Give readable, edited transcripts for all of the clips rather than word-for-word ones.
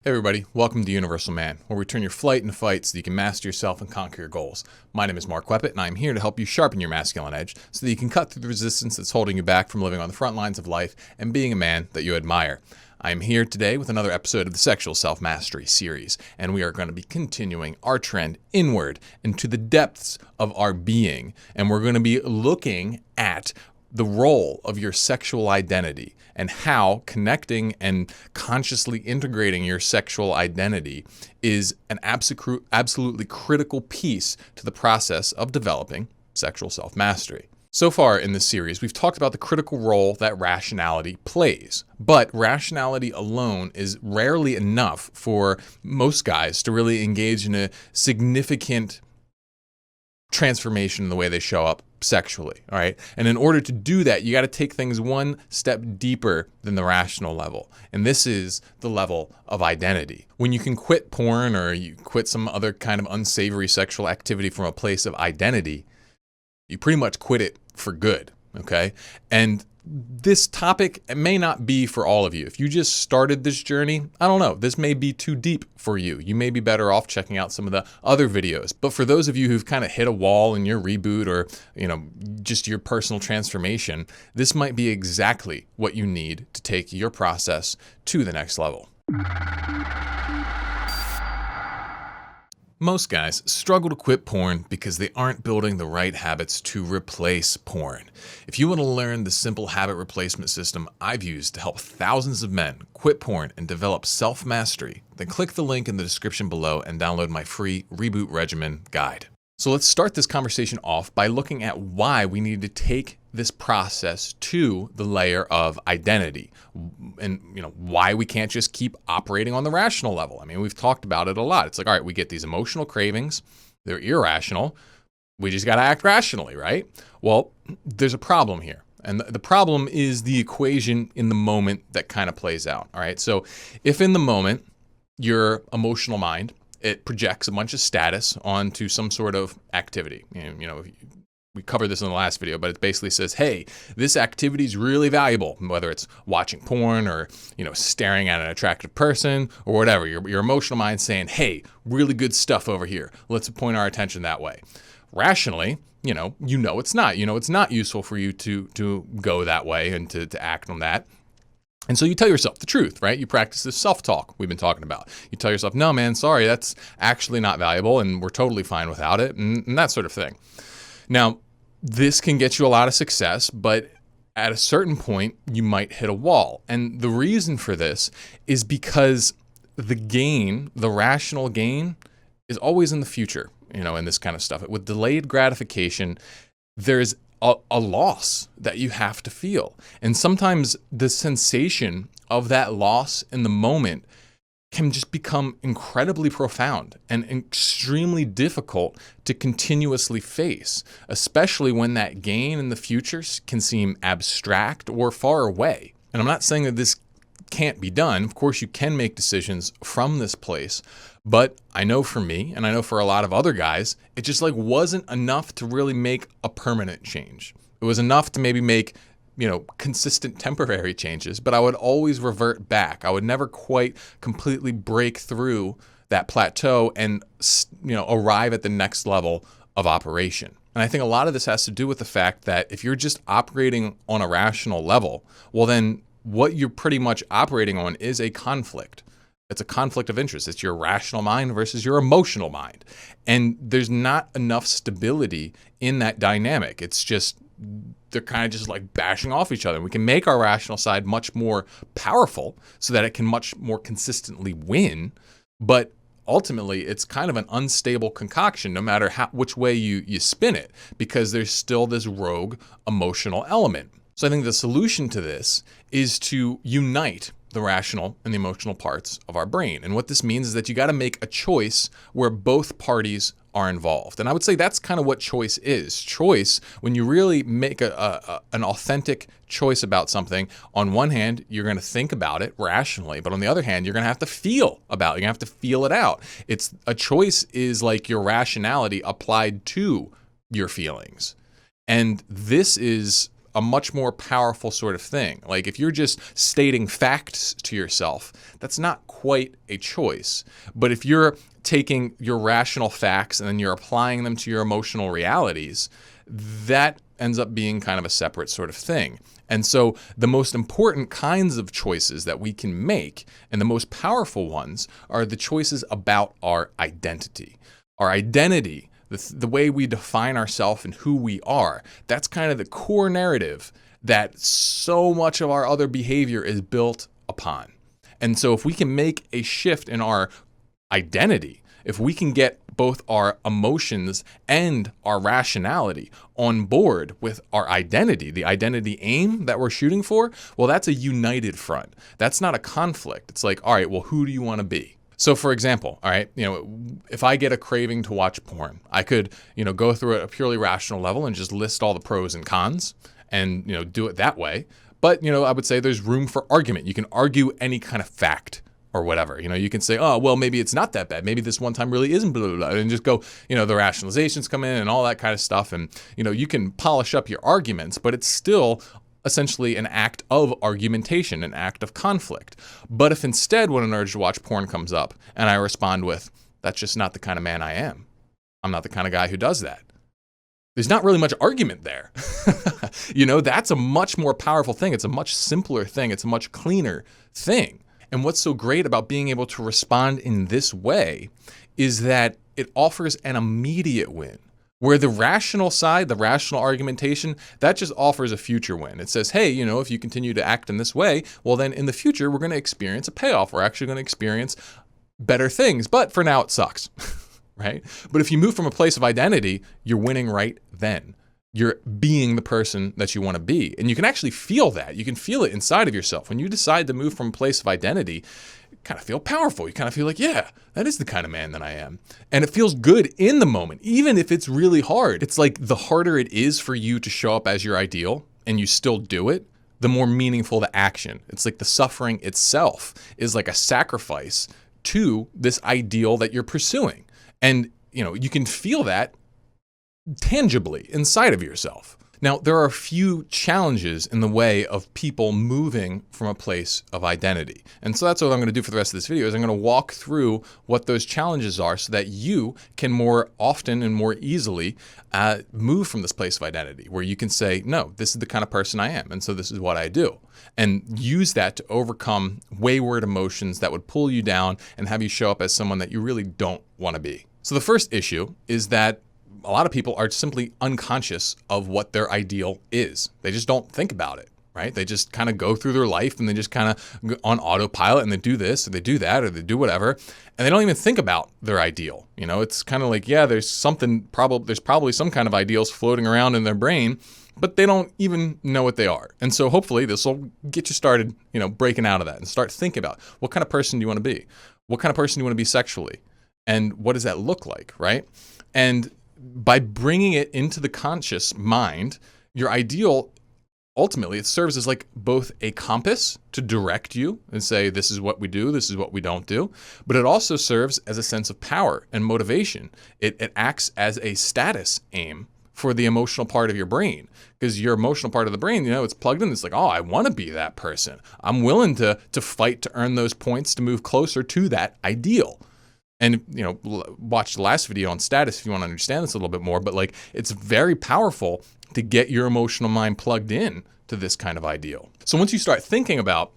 Hey everybody, welcome to Universal Man, where we turn your flight into fight so that you can master yourself and conquer your goals. My name is Mark Weppett, and I'm here to help you sharpen your masculine edge so that you can cut through the resistance that's holding you back from living on the front lines of life and being a man that you admire. I am here today with another episode of the Sexual Self-Mastery series, and we are going to be continuing our trend inward into the depths of our being, and we're going to be looking at the role of your sexual identity and how connecting and consciously integrating your sexual identity is an absolutely critical piece to the process of developing sexual self-mastery. So far in this series, we've talked about the critical role that rationality plays, but rationality alone is rarely enough for most guys to really engage in a significant transformation in the way they show up sexually, all right? And in order to do that, you got to take things one step deeper than the rational level. And this is the level of identity. When you can quit porn or you quit some other kind of unsavory sexual activity from a place of identity, you pretty much quit it for good, okay? And this topic may not be for all of you. If you just started this journey, I don't know, this may be too deep for you. You may be better off checking out some of the other videos. But for those of you who've kind of hit a wall in your reboot or, just your personal transformation, this might be exactly what you need to take your process to the next level. Most guys struggle to quit porn because they aren't building the right habits to replace porn. If you want to learn the simple habit replacement system I've used to help thousands of men quit porn and develop self-mastery, then click the link in the description below and download my free Reboot Regimen guide. So let's start this conversation off by looking at why we need to take this process to the layer of identity and why we can't just keep operating on the rational level. I mean, we've talked about it a lot. It's like, all right, we get these emotional cravings. They're irrational. We just got to act rationally, right? Well, there's a problem here. And the problem is the equation in the moment that kind of plays out. All right. So if in the moment your emotional mind, it projects a bunch of status onto some sort of activity. We covered this in the last video, but it basically says, hey, this activity is really valuable, whether it's watching porn or, staring at an attractive person or whatever. Your emotional mind saying, hey, really good stuff over here. Let's point our attention that way. Rationally, it's not. It's not useful for you to go that way and to act on that. And so you tell yourself the truth, right? You practice this self-talk we've been talking about. You tell yourself, no, man, sorry, that's actually not valuable and we're totally fine without it and that sort of thing. Now, this can get you a lot of success, but at a certain point, you might hit a wall. And the reason for this is because the rational gain, is always in the future, in this kind of stuff. With delayed gratification, there's a loss that you have to feel. And sometimes the sensation of that loss in the moment can just become incredibly profound and extremely difficult to continuously face, especially when that gain in the future can seem abstract or far away. And I'm not saying that this can't be done. Of course, you can make decisions from this place, but I know for me, and I know for a lot of other guys, it just wasn't enough to really make a permanent change. It was enough to maybe make consistent temporary changes, but I would always revert back. I would never quite completely break through that plateau and, arrive at the next level of operation. And I think a lot of this has to do with the fact that if you're just operating on a rational level, well, then what you're pretty much operating on is a conflict. It's a conflict of interest. It's your rational mind versus your emotional mind. And there's not enough stability in that dynamic. It's just, they're kind of just bashing off each other. We can make our rational side much more powerful so that it can much more consistently win. But ultimately, it's kind of an unstable concoction no matter which way you spin it, because there's still this rogue emotional element. So I think the solution to this is to unite the rational and the emotional parts of our brain. And what this means is that you got to make a choice where both parties are involved. And I would say that's kind of what choice is. Choice, when you really make an authentic choice about something, on one hand, you're going to think about it rationally, but on the other hand, you're going to have to feel about it. You're going to have to feel it out. A choice is like your rationality applied to your feelings. And this is a much more powerful sort of thing. Like if you're just stating facts to yourself, that's not quite a choice. But if you're taking your rational facts and then you're applying them to your emotional realities, that ends up being kind of a separate sort of thing. And so the most important kinds of choices that we can make, and the most powerful ones, are the choices about our identity. Our identity, the way we define ourselves and who we are, that's kind of the core narrative that so much of our other behavior is built upon. And so if we can make a shift in our identity, if we can get both our emotions and our rationality on board with our identity, the identity aim that we're shooting for, well, that's a united front. That's not a conflict. It's like, all right, well, who do you want to be? So for example, all right, if I get a craving to watch porn, I could, go through it at a purely rational level and just list all the pros and cons and, do it that way. But, I would say there's room for argument. You can argue any kind of fact or whatever. You can say, oh, well, maybe it's not that bad. Maybe this one time really isn't blah, blah, blah, and just go, the rationalizations come in and all that kind of stuff. And, you can polish up your arguments, but it's still essentially an act of argumentation, an act of conflict. But if instead when an urge to watch porn comes up and I respond with, that's just not the kind of man I am. I'm not the kind of guy who does that. There's not really much argument there. That's a much more powerful thing. It's a much simpler thing. It's a much cleaner thing. And what's so great about being able to respond in this way is that it offers an immediate win. Where the rational side, the rational argumentation, that just offers a future win. It says, hey, if you continue to act in this way, well then in the future, we're going to experience a payoff. We're actually going to experience better things. But for now, it sucks, right? But if you move from a place of identity, you're winning right then. You're being the person that you want to be. And you can actually feel that. You can feel it inside of yourself. When you decide to move from a place of identity, you kind of feel powerful. You kind of feel like, yeah, that is the kind of man that I am. And it feels good in the moment, even if it's really hard. It's like the harder it is for you to show up as your ideal and you still do it, the more meaningful the action. It's like the suffering itself is like a sacrifice to this ideal that you're pursuing. And, you can feel that tangibly inside of yourself. Now, there are a few challenges in the way of people moving from a place of identity. And so that's what I'm going to do for the rest of this video is I'm going to walk through what those challenges are so that you can more often and more easily move from this place of identity where you can say, no, this is the kind of person I am. And so this is what I do. And use that to overcome wayward emotions that would pull you down and have you show up as someone that you really don't want to be. So the first issue is that a lot of people are simply unconscious of what their ideal is. They just don't think about it, right? They just kind of go through their life and they just kind of on autopilot and they do this or they do that or they do whatever. And they don't even think about their ideal. It's kind of like, yeah, there's probably some kind of ideals floating around in their brain, but they don't even know what they are. And so hopefully this will get you started, breaking out of that and start thinking about what kind of person do you want to be? What kind of person do you want to be sexually? And what does that look like, right? And by bringing it into the conscious mind, your ideal, ultimately, it serves as like both a compass to direct you and say, this is what we do, this is what we don't do. But it also serves as a sense of power and motivation. It acts as a status aim for the emotional part of your brain, because your emotional part of the brain, it's plugged in. It's like, oh, I want to be that person. I'm willing to fight to earn those points to move closer to that ideal. And, watch the last video on status if you want to understand this a little bit more. But it's very powerful to get your emotional mind plugged in to this kind of ideal. So once you start thinking about,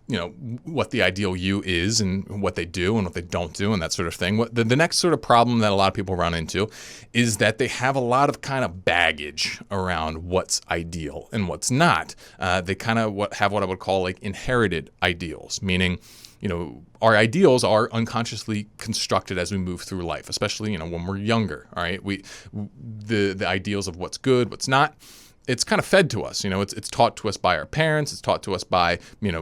what the ideal you is and what they do and what they don't do and that sort of thing, the next sort of problem that a lot of people run into is that they have a lot of kind of baggage around what's ideal and what's not. They kind of have what I would call inherited ideals, meaning, our ideals are unconsciously constructed as we move through life, especially, when we're younger. All right. The ideals of what's good, what's not, it's kind of fed to us. It's taught to us by our parents. It's taught to us by,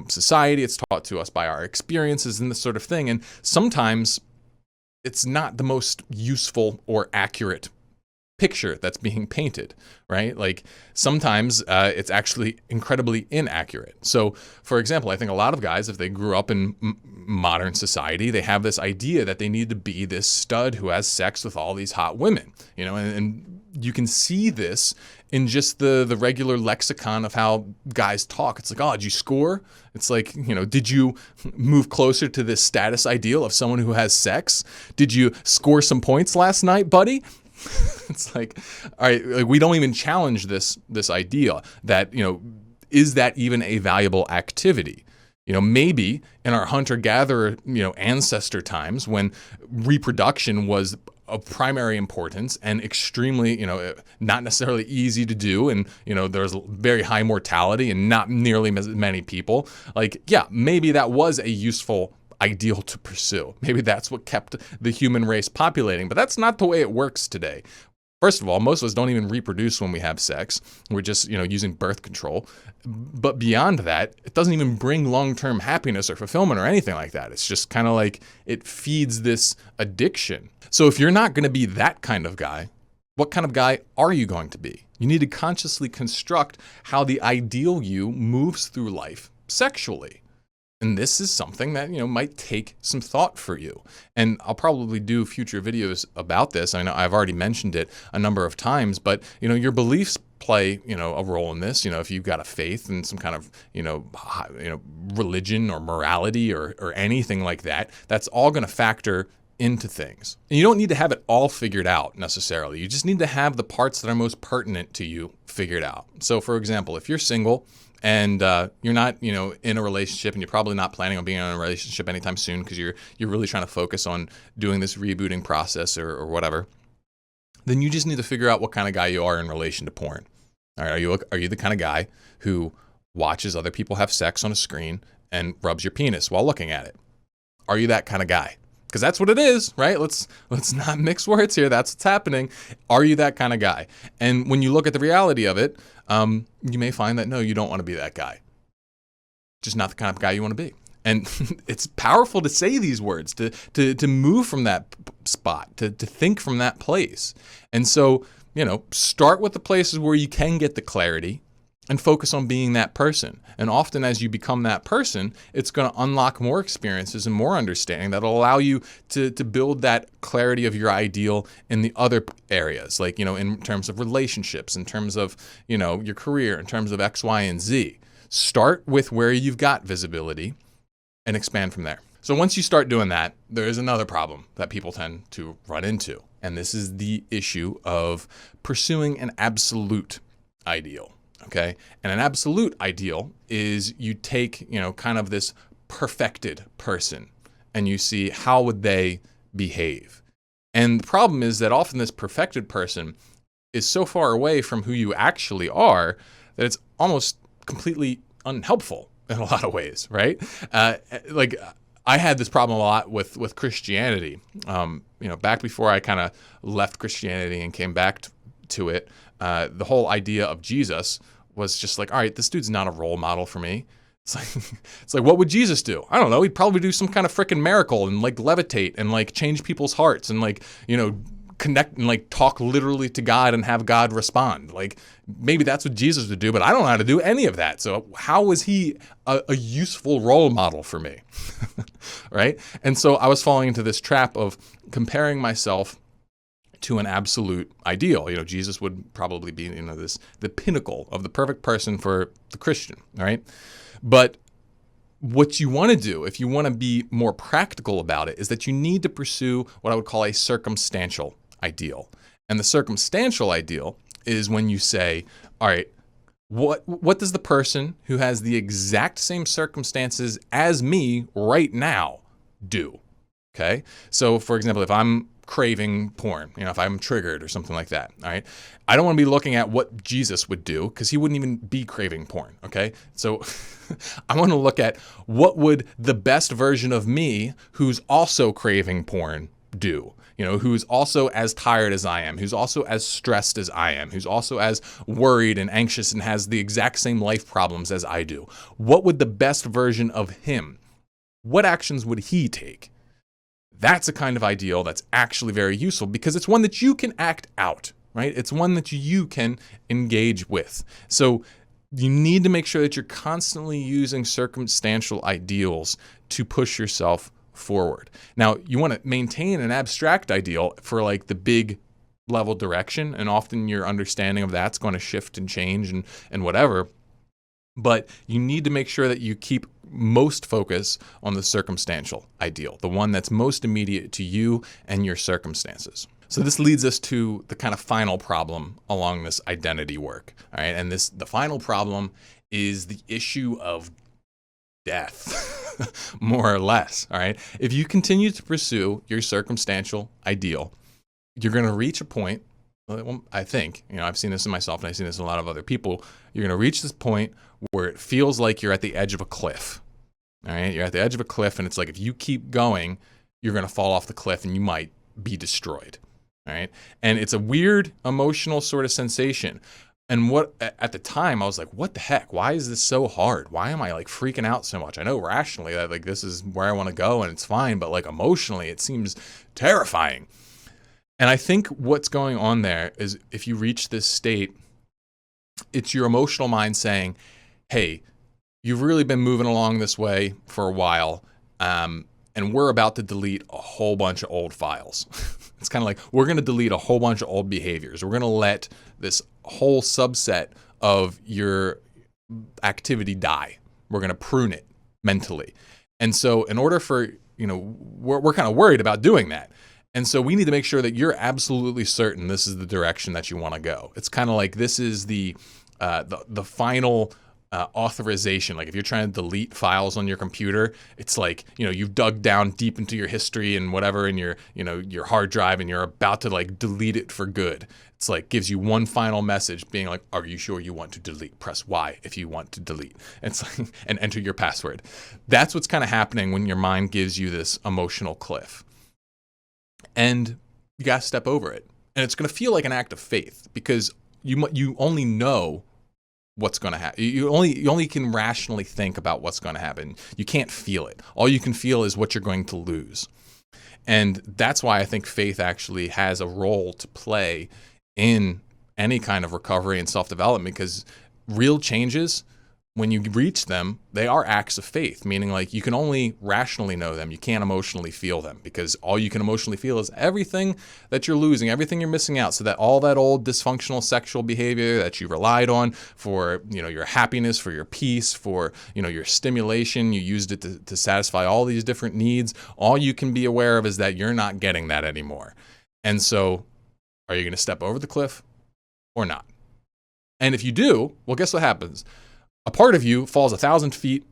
society. It's taught to us by our experiences and this sort of thing. And sometimes it's not the most useful or accurate picture that's being painted, right? Sometimes it's actually incredibly inaccurate. So, for example, I think a lot of guys, if they grew up in modern society, they have this idea that they need to be this stud who has sex with all these hot women, and you can see this in just the regular lexicon of how guys talk. It's like, oh, did you score? It's like, did you move closer to this status ideal of someone who has sex? Did you score some points last night, buddy? It's like, all right, like, we don't even challenge this idea that, is that even a valuable activity? Maybe in our hunter-gatherer, ancestor times when reproduction was of primary importance and extremely, not necessarily easy to do. And, there's very high mortality and not nearly as many people. Like, yeah, maybe that was a useful ideal to pursue. Maybe that's what kept the human race populating, but that's not the way it works today. First of all, most of us don't even reproduce when we have sex. We're just, using birth control. But beyond that, it doesn't even bring long-term happiness or fulfillment or anything like that. It's just kind of like it feeds this addiction. So if you're not going to be that kind of guy, what kind of guy are you going to be? You need to consciously construct how the ideal you moves through life sexually. And this is something that, might take some thought for you. And I'll probably do future videos about this. I know I've already mentioned it a number of times, but, your beliefs play, a role in this. If you've got a faith and some kind of, religion or morality or anything like that, that's all going to factor into things. And you don't need to have it all figured out necessarily. You just need to have the parts that are most pertinent to you figured out. So for example, if you're single, and you're not, in a relationship, and you're probably not planning on being in a relationship anytime soon because you're really trying to focus on doing this rebooting process or whatever, then you just need to figure out what kind of guy you are in relation to porn. All right, are you the kind of guy who watches other people have sex on a screen and rubs your penis while looking at it? Are you that kind of guy? Because that's what it is, right? Let's not mix words here. That's what's happening. Are you that kind of guy? And when you look at the reality of it, you may find that, no, you don't want to be that guy. Just not the kind of guy you want to be. And it's powerful to say these words, to move from that spot, to think from that place. And so, start with the places where you can get the clarity and focus on being that person. And often as you become that person, it's going to unlock more experiences and more understanding that'll allow you to build that clarity of your ideal in the other areas, like, in terms of relationships, in terms of, your career, in terms of X, Y, and Z. Start with where you've got visibility and expand from there. So once you start doing that, there is another problem that people tend to run into. And this is the issue of pursuing an absolute ideal. Okay. And an absolute ideal is you take, kind of this perfected person and you see how would they behave. And the problem is that often this perfected person is so far away from who you actually are that it's almost completely unhelpful in a lot of ways, right? Like I had this problem a lot with Christianity. Back before I kind of left Christianity and came back to it, the whole idea of Jesus was just like, all right, this dude's not a role model for me. It's like, what would Jesus do? I don't know. He'd probably do some kind of freaking miracle and like levitate and like change people's hearts and like, connect and like talk literally to God and have God respond. Like maybe that's what Jesus would do, but I don't know how to do any of that. So how was he a useful role model for me? Right? And so I was falling into this trap of comparing myself to an absolute ideal. Jesus would probably be, the pinnacle of the perfect person for the Christian, right? But what you want to do, if you want to be more practical about it, is that you need to pursue what I would call a circumstantial ideal. And the circumstantial ideal is when you say, all right, what does the person who has the exact same circumstances as me right now do? Okay? So for example, if I'm craving porn, if I'm triggered or something like that, all right? I don't want to be looking at what Jesus would do because he wouldn't even be craving porn, okay? So I want to look at what would the best version of me who's also craving porn do? Who's also as tired as I am, who's also as stressed as I am, who's also as worried and anxious and has the exact same life problems as I do. What would the best version of him, what actions would he take? That's a kind of ideal that's actually very useful because it's one that you can act out, right? It's one that you can engage with. So you need to make sure that you're constantly using circumstantial ideals to push yourself forward. Now, you want to maintain an abstract ideal for like the big, level direction, and often your understanding of that's going to shift and change and whatever. But you need to make sure that you keep most focus on the circumstantial ideal, the one that's most immediate to you and your circumstances. So this leads us to the kind of final problem along this identity work. All right, and the final problem is the issue of death, more or less. All right, if you continue to pursue your circumstantial ideal, you're going to reach a point. Well, I think, I've seen this in myself and I've seen this in a lot of other people. You're going to reach this point where it feels like you're at the edge of a cliff. All right, you're at the edge of a cliff, and it's like if you keep going, you're going to fall off the cliff and you might be destroyed. All right, and it's a weird emotional sort of sensation. And at the time I was like, what the heck? Why is this so hard? Why am I like freaking out so much? I know rationally that like this is where I want to go and it's fine, but like emotionally it seems terrifying. And I think what's going on there is if you reach this state, it's your emotional mind saying, hey, you've really been moving along this way for a while, and we're about to delete a whole bunch of old files. It's kind of like we're going to delete a whole bunch of old behaviors. We're going to let this whole subset of your activity die. We're going to prune it mentally. And so in order for, we're kind of worried about doing that. And so we need to make sure that you're absolutely certain this is the direction that you want to go. It's kind of like this is the final authorization. Like if you're trying to delete files on your computer, it's like, you've dug down deep into your history and whatever in your hard drive, and you're about to like delete it for good. It's like gives you one final message being like, are you sure you want to delete? Press Y if you want to delete. It's like, and enter your password. That's what's kind of happening when your mind gives you this emotional cliff. And you got to step over it. And it's going to feel like an act of faith because you only know what's going to happen. You only can rationally think about what's going to happen. You can't feel it. All you can feel is what you're going to lose. And that's why I think faith actually has a role to play in any kind of recovery and self-development, because real changes, when you reach them, they are acts of faith, meaning like you can only rationally know them. You can't emotionally feel them, because all you can emotionally feel is everything that you're losing, everything you're missing out. So that all that old dysfunctional sexual behavior that you relied on for, your happiness, for your peace, for, your stimulation, you used it to satisfy all these different needs. All you can be aware of is that you're not getting that anymore. And so are you going to step over the cliff or not? And if you do, well, guess what happens? A part of you falls 1,000 feet,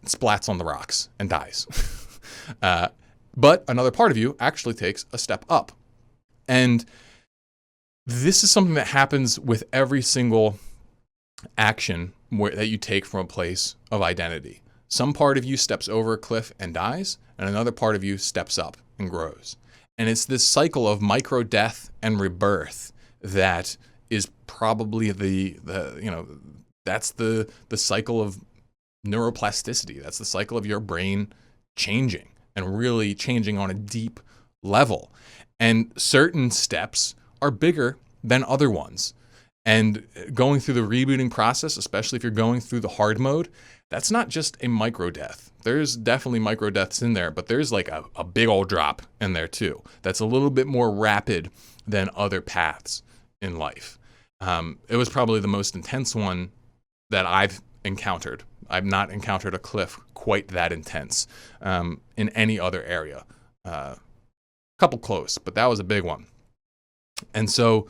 splats on the rocks, and dies. But another part of you actually takes a step up. And this is something that happens with every single action that you take from a place of identity. Some part of you steps over a cliff and dies, and another part of you steps up and grows. And it's this cycle of micro death and rebirth that is probably that's the cycle of neuroplasticity. That's the cycle of your brain changing and really changing on a deep level. And certain steps are bigger than other ones. And going through the rebooting process, especially if you're going through the hard mode, that's not just a micro death. There's definitely micro deaths in there, but there's like a big old drop in there too. That's a little bit more rapid than other paths in life. It was probably the most intense one that I've encountered. I've not encountered a cliff quite that intense in any other area. Couple close, but that was a big one. And so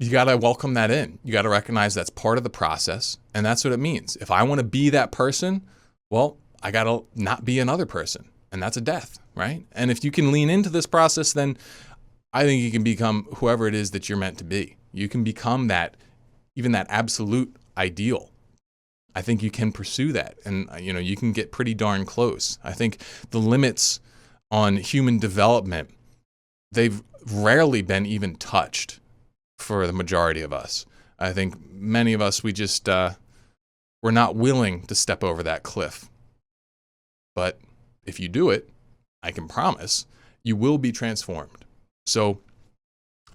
you got to welcome that in. You got to recognize that's part of the process, and that's what it means. If I want to be that person, well, I got to not be another person, and that's a death, right? And if you can lean into this process, then I think you can become whoever it is that you're meant to be. You can become that, even that absolute ideal. I think you can pursue that, and you can get pretty darn close. I think the limits on human development, they've rarely been even touched for the majority of us. I think many of us, we just we're not willing to step over that cliff. But if you do it, I can promise you will be transformed. So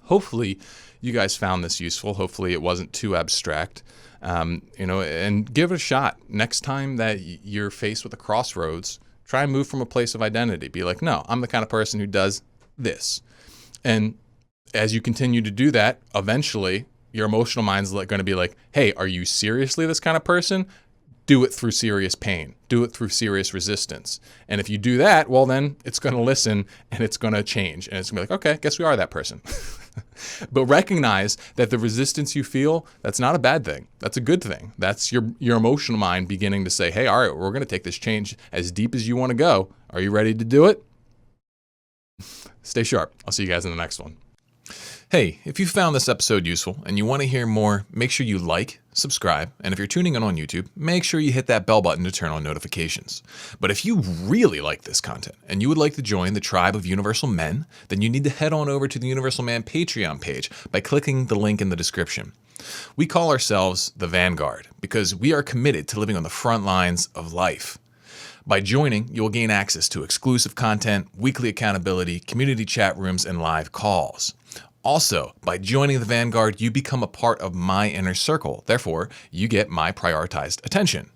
hopefully you guys found this useful. Hopefully it wasn't too abstract. And give it a shot. Next time that you're faced with a crossroads, try and move from a place of identity. Be like, no, I'm the kind of person who does this. And As you continue to do that, eventually your emotional mind's going to be like, hey, are you seriously this kind of person? Do it through serious pain. Do it through serious resistance. And if you do that, well, then it's going to listen and it's going to change. And it's going to be like, okay, guess we are that person. But recognize that the resistance you feel, that's not a bad thing. That's a good thing. That's your emotional mind beginning to say, hey, all right, we're going to take this change as deep as you want to go. Are you ready to do it? Stay sharp. I'll see you guys in the next one. Hey, if you found this episode useful and you want to hear more, make sure you like, subscribe, and if you're tuning in on YouTube, make sure you hit that bell button to turn on notifications. But if you really like this content and you would like to join the tribe of Universal Men, then you need to head on over to the Universal Man Patreon page by clicking the link in the description. We call ourselves the Vanguard because we are committed to living on the front lines of life. By joining, you'll gain access to exclusive content, weekly accountability, community chat rooms, and live calls. Also, by joining the Vanguard, you become a part of my inner circle. Therefore, you get my prioritized attention.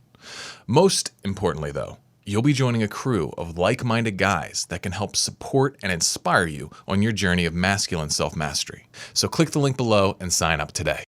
Most importantly, though, you'll be joining a crew of like-minded guys that can help support and inspire you on your journey of masculine self-mastery. So click the link below and sign up today.